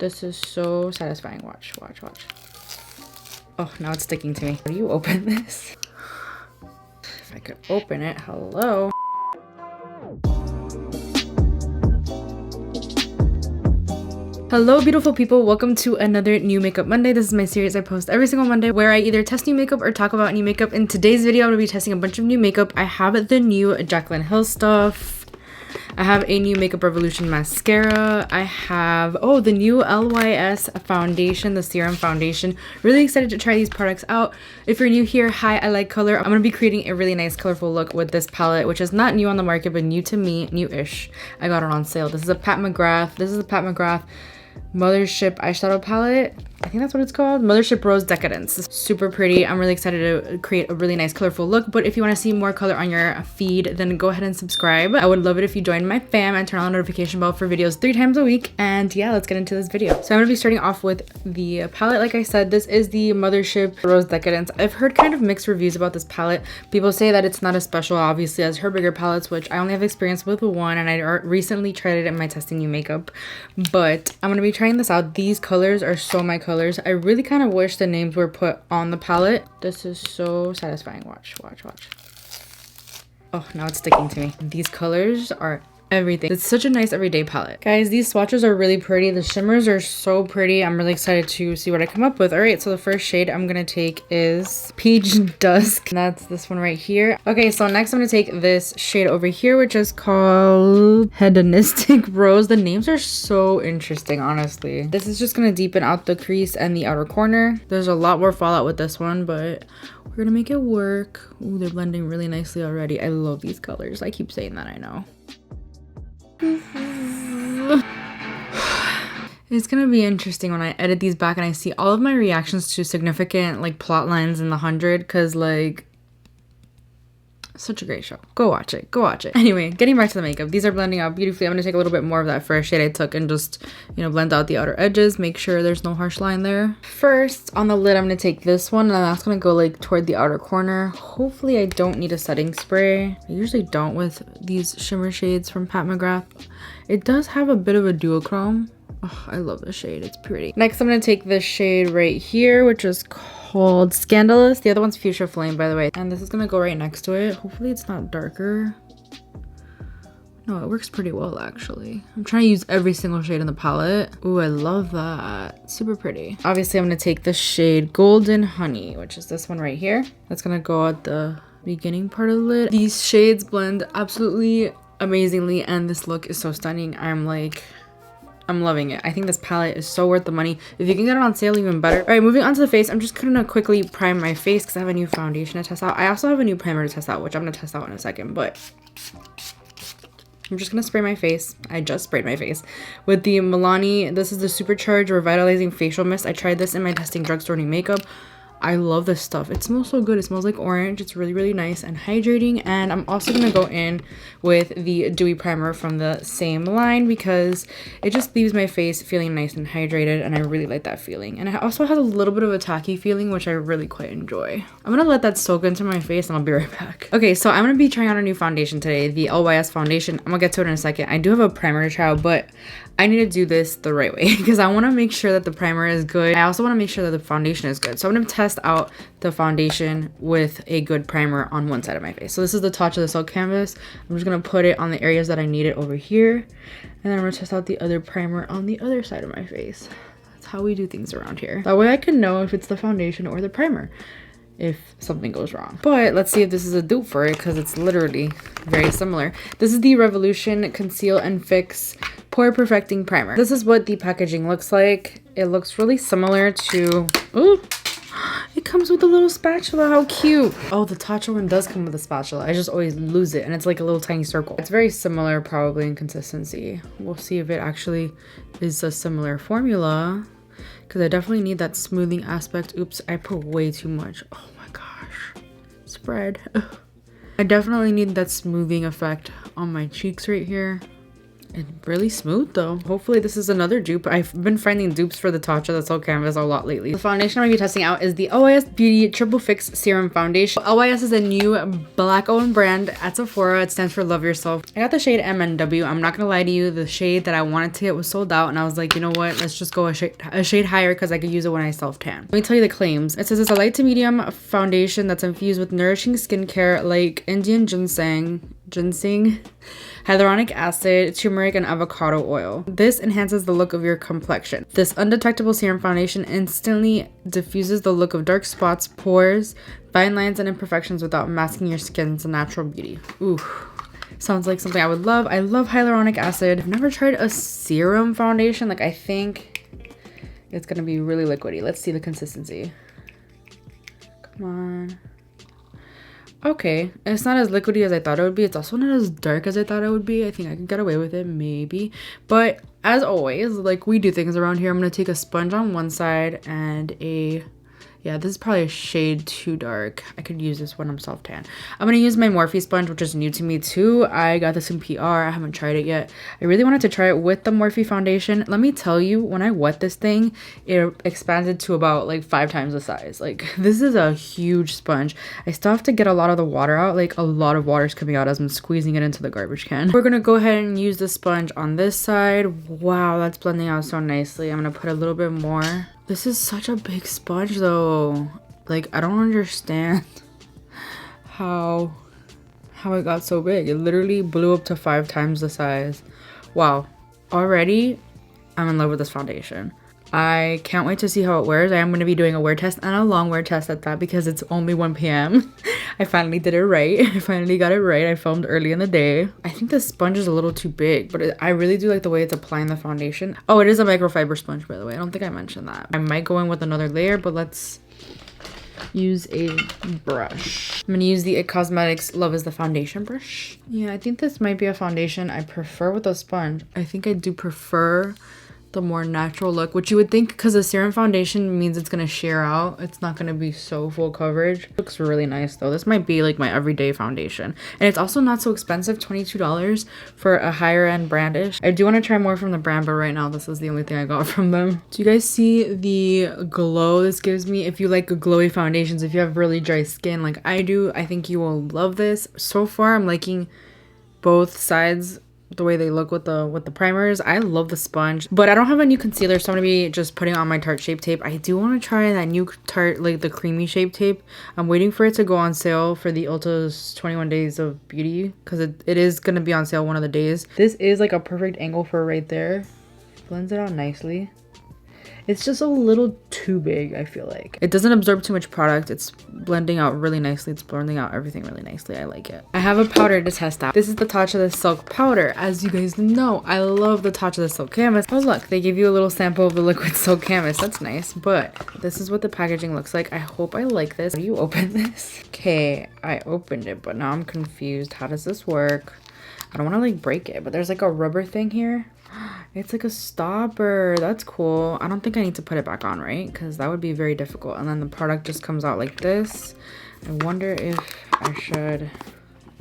This is so satisfying. Watch, watch, watch. Oh, now it's sticking to me. How do you open this? If I could open it, hello. Hello beautiful people, welcome to another new makeup Monday. This is my series I post every single Monday where I either test new makeup or talk about new makeup. In today's video, I'm going to be testing a bunch of new makeup. I have the new Jaclyn Hill stuff. I have a new Makeup Revolution mascara. I have, the new LYS foundation, the Serum foundation. Really excited to try these products out. If you're new here, hi, I like color. I'm going to be creating a really nice colorful look with this palette, which is not new on the market, but new to me, new-ish. I got it on sale. This is a Pat McGrath. This is a Pat McGrath Mothership eyeshadow palette. I think that's what it's called. Mothership Rose Decadence. It's super pretty. I'm really excited to create a really nice colorful look. But if you want to see more color on your feed, then go ahead and subscribe. I would love it if you join my fam and turn on the notification bell for videos 3 times a week. And yeah, let's get into this video. So I'm going to be starting off with the palette. Like I said, this is the Mothership Rose Decadence. I've heard kind of mixed reviews about this palette. People say that it's not as special, obviously, as her bigger palettes, which I only have experience with one, and I recently tried it in my testing new makeup. But I'm going to be trying this out. These colors are so my colors. I really kind of wish the names were put on the palette. This is so satisfying. Watch, watch, watch. Oh, now it's sticking to me. These colors are everything. It's such a nice everyday palette. Guys, these swatches are really pretty. The shimmers are so pretty. I'm really excited to see what I come up with. All right, so the first shade I'm gonna take is Peach Dusk. That's this one right here. Okay, so next I'm gonna take this shade over here, which is called Hedonistic Rose. The names are so interesting, honestly. This is just gonna deepen out the crease and the outer corner. There's a lot more fallout with this one, but we're gonna make it work. Ooh, they're blending really nicely already. I love these colors. I keep saying that, I know. It's gonna be interesting when I edit these back and I see all of my reactions to significant like plot lines in the 100, because like, such a great show. Go watch it. Go watch it. Anyway, getting back to the makeup. These are blending out beautifully. I'm gonna take a little bit more of that first shade I took and just, blend out the outer edges. Make sure there's no harsh line there. First, on the lid, I'm gonna take this one and that's gonna go like toward the outer corner. Hopefully I don't need a setting spray. I usually don't with these shimmer shades from Pat McGrath. It does have a bit of a duochrome. Oh, I love this shade. It's pretty. Next, I'm gonna take this shade right here, which is called Scandalous. The other one's Fuchsia Flame, by the way. And this is gonna go right next to it. Hopefully it's not darker. No, it works pretty well, actually. I'm trying to use every single shade in the palette. Ooh, I love that. Super pretty. Obviously, I'm gonna take the shade Golden Honey, which is this one right here. That's gonna go at the beginning part of the lid. These shades blend absolutely amazingly, and this look is so stunning. I'm loving it. I think this palette is so worth the money. If you can get it on sale, even better. All right, moving on to the face. I'm just gonna quickly prime my face because I have a new foundation to test out. I also have a new primer to test out, which I'm gonna test out in a second, but I'm just gonna spray my face. I just sprayed my face with the Milani. This is the Supercharged Revitalizing Facial Mist. I tried this in my testing drugstore new makeup. I love this stuff. It smells so good. It smells like orange. It's really, really nice and hydrating. And I'm also going to go in with the Dewy Primer from the same line because it just leaves my face feeling nice and hydrated, and I really like that feeling. And it also has a little bit of a tacky feeling, which I really quite enjoy. I'm going to let that soak into my face and I'll be right back. Okay, so I'm going to be trying out a new foundation today, the LYS foundation. I'm going to get to it in a second. I do have a primer to try out, but I need to do this the right way because I want to make sure that the primer is good. I also want to make sure that the foundation is good. So I'm going to test out the foundation with a good primer on one side of my face. So this is the Touch of the Silk Canvas. I'm just going to put it on the areas that I need it over here. And then I'm going to test out the other primer on the other side of my face. That's how we do things around here. That way I can know if it's the foundation or the primer if something goes wrong. But let's see if this is a dupe for it because it's literally very similar. This is the Revolution Conceal and Fix Pore Perfecting Primer. This is what the packaging looks like. It looks really similar to... Ooh! It comes with a little spatula. How cute. Oh, the Tatcha one does come with a spatula. I just always lose it, and it's like a little tiny circle. It's very similar probably in consistency. We'll see if it actually is a similar formula, because I definitely need that smoothing aspect. Oops, I put way too much. Oh my gosh. Spread. I definitely need that smoothing effect on my cheeks right here. It's really smooth though. Hopefully this is another dupe. I've been finding dupes for the Tatcha the Silk Canvas a lot lately. The foundation I'm going to be testing out is the AIA Beauty Triple Fix Serum Foundation. AIA is a new black owned brand at Sephora. It stands for Love Yourself. I got the shade MNW. I'm not going to lie to you. The shade that I wanted to get was sold out and I was like, you know what? Let's just go a shade higher because I could use it when I self-tan. Let me tell you the claims. It says it's a light to medium foundation that's infused with nourishing skincare like Indian ginseng, hyaluronic acid, turmeric, and avocado oil. This enhances the look of your complexion. This undetectable serum foundation instantly diffuses the look of dark spots, pores, fine lines, and imperfections without masking your skin's natural beauty. Ooh, sounds like something I would love. I love hyaluronic acid. I've never tried a serum foundation. Like, I think it's gonna be really liquidy. Let's see the consistency. Come on. Okay, it's not as liquidy as I thought it would be. It's also not as dark as I thought it would be. I think I could get away with it, maybe. But as always, like we do things around here, I'm going to take a sponge on one side and a... Yeah, this is probably a shade too dark. I could use this when I'm self-tan. I'm going to use my Morphe Sponge, which is new to me too. I got this in PR. I haven't tried it yet. I really wanted to try it with the Morphe foundation. Let me tell you, when I wet this thing, it expanded to about like 5 times the size. Like, this is a huge sponge. I still have to get a lot of the water out. Like, a lot of water is coming out as I'm squeezing it into the garbage can. We're going to go ahead and use the sponge on this side. Wow, that's blending out so nicely. I'm going to put a little bit more. This is such a big sponge though. Like, I don't understand how it got so big. It literally blew up to 5 times the size. Wow. Already, I'm in love with this foundation. I can't wait to see how it wears. I am going to be doing a wear test and a long wear test at that because it's only 1 p.m. I finally did it right. I finally got it right. I filmed early in the day. I think the sponge is a little too big, but I really do like the way it's applying the foundation. Oh, it is a microfiber sponge, by the way. I don't think I mentioned that. I might go in with another layer, but let's use a brush. I'm going to use the AIA Cosmetics Love is the Foundation brush. Yeah, I think this might be a foundation I prefer with a sponge. I think I do prefer the more natural look, which you would think because a serum foundation means it's gonna sheer out. It's not gonna be so full coverage. Looks really nice though. This might be like my everyday foundation, and it's also not so expensive. $22 for a higher end brandish. I do want to try more from the brand, but right now this is the only thing I got from them. Do you guys see the glow this gives me? If you like glowy foundations, if you have really dry skin like I do, I think you will love this. So far I'm liking both sides, the way they look with the primers. I love the sponge, but I don't have a new concealer, so I'm gonna be just putting on my Tarte Shape Tape. I do want to try that new Tarte, like the creamy Shape Tape. I'm waiting for it to go on sale for the Ulta's 21 Days of Beauty because it is gonna be on sale one of the days. This is like a perfect angle for right there. Blends it out nicely. It's just a little too big, I feel like. It doesn't absorb too much product. It's blending out really nicely. It's blending out everything really nicely. I like it. I have a powder to test out. This is the Tatcha the Silk powder. As you guys know, I love the Tatcha the Silk canvas. Oh look, they give you a little sample of the liquid silk canvas. That's nice. But this is what the packaging looks like. I hope I like this. How do you open this? Okay, I opened it, but now I'm confused. How does this work? I don't want to like break it, but there's like a rubber thing here. It's like a stopper. That's cool. I don't think I need to put it back on, right? Because that would be very difficult. And then the product just comes out like this. I wonder if I should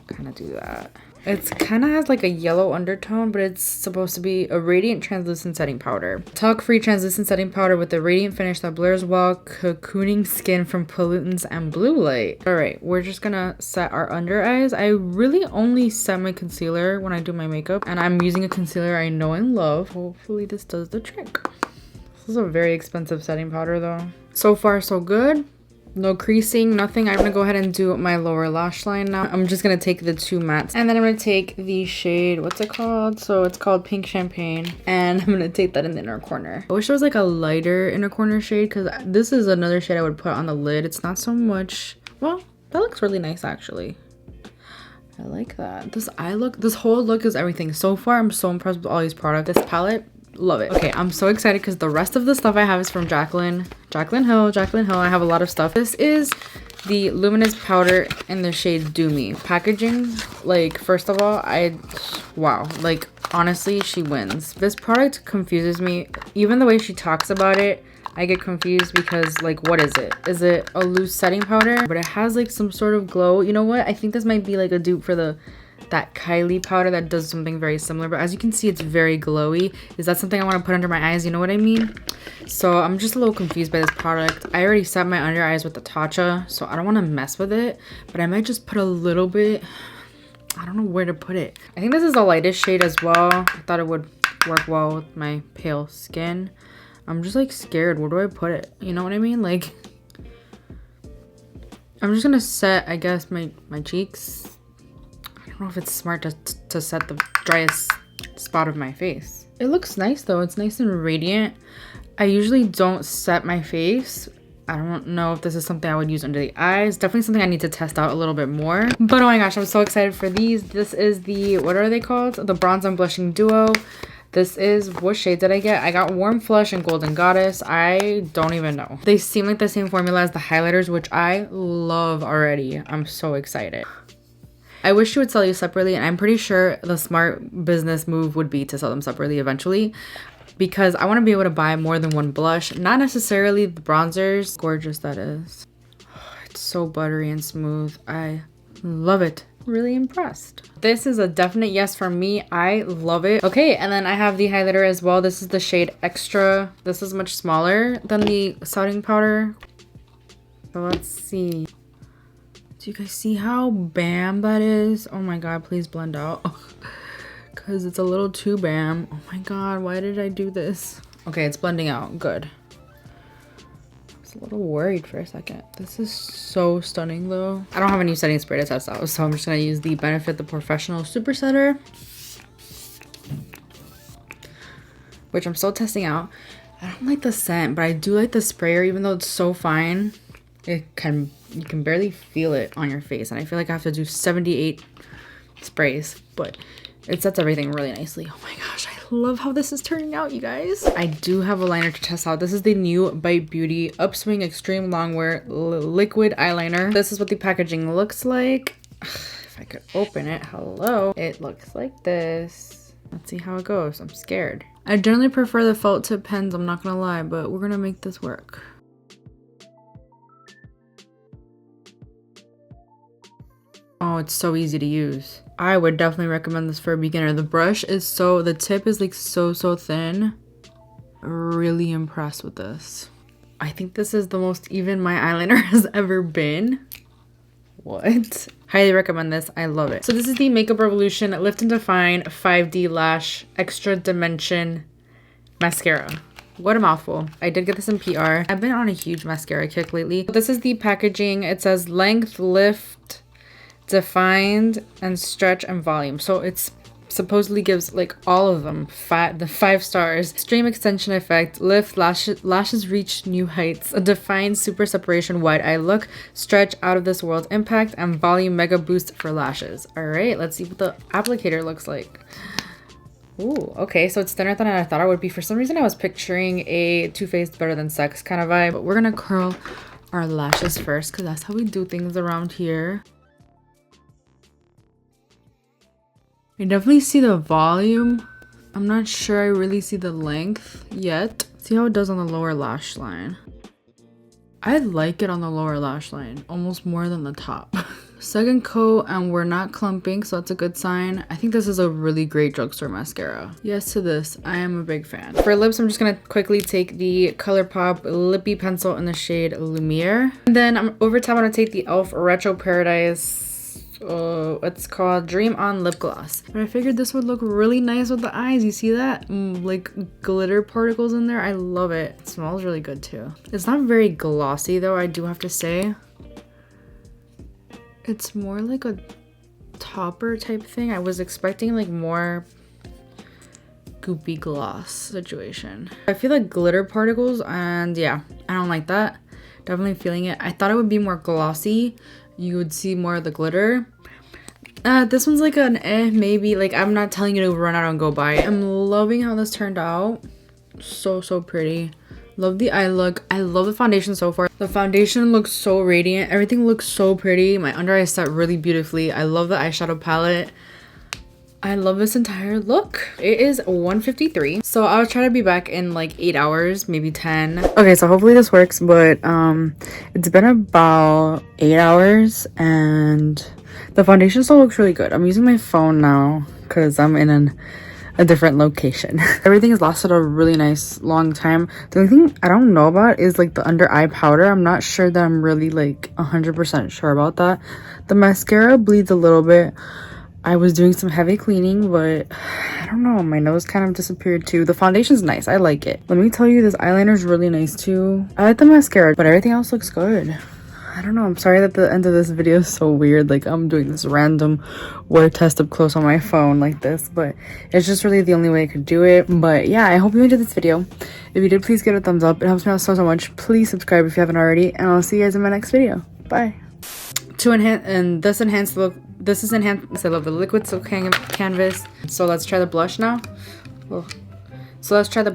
kind of do that. It's kind of has like a yellow undertone, but it's supposed to be a radiant translucent setting powder. Talc-free translucent setting powder with a radiant finish that blurs while cocooning skin from pollutants and blue light. All right, we're just gonna set our under eyes. I really only set my concealer when I do my makeup, and I'm using a concealer I know and love. Hopefully this does the trick. This is a very expensive setting powder though. So far, so good. No creasing, nothing. I'm gonna go ahead and do my lower lash line now. I'm just gonna take the 2 mattes and then I'm gonna take the shade, what's it called? So it's called Pink Champagne, and I'm gonna take that in the inner corner. I wish there was like a lighter inner corner shade because this is another shade I would put on the lid. It's not so much, well, that looks really nice actually. I like that. This whole look is everything. So far, I'm so impressed with all these products. This palette, love it. Okay, I'm so excited because the rest of the stuff I have is from Jaclyn Hill. I have a lot of stuff. This is the Luminous Powder in the shade Do Me. Packaging, like, first of all, wow, like, honestly, she wins. This product confuses me. Even the way she talks about it, I get confused because, like, what is it? Is it a loose setting powder? But it has, like, some sort of glow. You know what? I think this might be, like, a dupe for the that Kylie powder that does something very similar, but as you can see, it's very glowy. Is that something I want to put under my eyes? You know what I mean? So I'm just a little confused by this product. I already set my under eyes with the Tatcha, so I don't want to mess with it, but I might just put a little bit. I don't know where to put it. I think this is the lightest shade as well. I thought it would work well with my pale skin. I'm just like scared. Where do I put it? You know what I mean? Like, I'm just gonna set, I guess, my cheeks. I don't know if it's smart to set the driest spot of my face. It looks nice though. It's nice and radiant. I usually don't set my face. I don't know if this is something I would use under the eyes. Definitely something I need to test out a little bit more. But oh my gosh, I'm so excited for these. This is the, what are they called? The Bronzon Blushing Duo. This is, what shade did I get? I got Warm Flush and Golden Goddess. I don't even know. They seem like the same formula as the highlighters, which I love already. I'm so excited. I wish you would sell you separately, and I'm pretty sure the smart business move would be to sell them separately eventually, because I want to be able to buy more than one blush. Not necessarily the bronzers. Gorgeous that is. It's so buttery and smooth. I love it. Really impressed. This is a definite yes for me. I love it. Okay, and then I have the highlighter as well. This is the shade Extra. This is much smaller than the setting powder. So let's see. Do you guys see how bam that is? Oh my god, please blend out. Because it's a little too bam. Oh my god, why did I do this? Okay, it's blending out. Good. I was a little worried for a second. This is so stunning though. I don't have a new setting spray to test out, so I'm just going to use the Benefit the Professional Super Setter, which I'm still testing out. I don't like the scent, but I do like the sprayer. Even though it's so fine, you can barely feel it on your face, and I feel like I have to do 78 sprays, but it sets everything really nicely. Oh my gosh, I love how this is turning out, you guys. I do have a liner to test out. This is the new Bite Beauty Upswing Extreme Longwear Liquid Eyeliner. This is what the packaging looks like. If I could open it, hello. It looks like this. Let's see how it goes. I'm scared. I generally prefer the felt tip pens, I'm not gonna lie, but we're gonna make this work. Oh, it's so easy to use. I would definitely recommend this for a beginner. The brush is so, the tip is like so thin. Really impressed with this. I think this is the most even my eyeliner has ever been. What? Highly recommend this. I love it. So this is the Makeup Revolution Lift and Define 5D Lash Extra Dimension Mascara. What a mouthful. I did get this in PR. I've been on a huge mascara kick lately. This is the packaging. It says length, lift, defined, and stretch and volume. So it's supposedly gives like all of them the 5 stars. Extreme extension effect, lift, lashes reach new heights, a defined super separation wide eye look, stretch out of this world impact, and volume mega boost for lashes. All right, let's see what the applicator looks like. Ooh, okay, so it's thinner than I thought it would be. For some reason I was picturing a Too Faced Better Than Sex kind of vibe, but we're gonna curl our lashes first because that's how we do things around here. I definitely see the volume. I'm not sure I really see the length yet. See how it does on the lower lash line. I like it on the lower lash line almost more than the top. Second coat and we're not clumping, so that's a good sign. I think this is a really great drugstore mascara. Yes to this. I am a big fan. For lips, I'm just gonna quickly take the ColourPop Lippy Pencil in the shade Lumiere. And then over top, I'm gonna take the e.l.f. Retro Paradise, it's called Dream On Lip Gloss. But I figured this would look really nice with the eyes. You see that? Like glitter particles in there. I love it. It smells really good too. It's not very glossy though, I do have to say. It's more like a topper type thing. I was expecting like more goopy gloss situation. I feel like glitter particles, and yeah, I don't like that. Definitely feeling it. I thought it would be more glossy. You would see more of the glitter. This one's like an maybe. Like, I'm not telling you to run out and go buy it. I'm loving how this turned out. So pretty. Love the eye look. I love the foundation so far. The foundation looks so radiant. Everything looks so pretty. My under eye set really beautifully. I love the eyeshadow palette. I love this entire look. It is 1:53, so I'll try to be back in like 8 hours, maybe 10. Okay, so hopefully this works, but it's been about 8 hours and The foundation still looks really good. I'm using my phone now because I'm in a different location. Everything has lasted a really nice long time. The only thing I don't know about is like the under eye powder. I'm not sure that I'm really like 100% sure about that. The mascara bleeds a little bit. I was doing some heavy cleaning, but I don't know, my nose kind of disappeared too. The foundation's nice, I like it. Let me tell you, this eyeliner is really nice too. I like the mascara, but everything else looks good. I don't know, I'm sorry that the end of this video is so weird. Like, I'm doing this random wear test up close on my phone like this, but it's just really the only way I could do it. But yeah, I hope you enjoyed this video. If you did, please give it a thumbs up. It helps me out so much. Please subscribe if you haven't already, and I'll see you guys in my next video. Bye. To enhance, and this enhanced look, this is enhanced. I love the liquid silk canvas. So let's try the blush now. So let's try the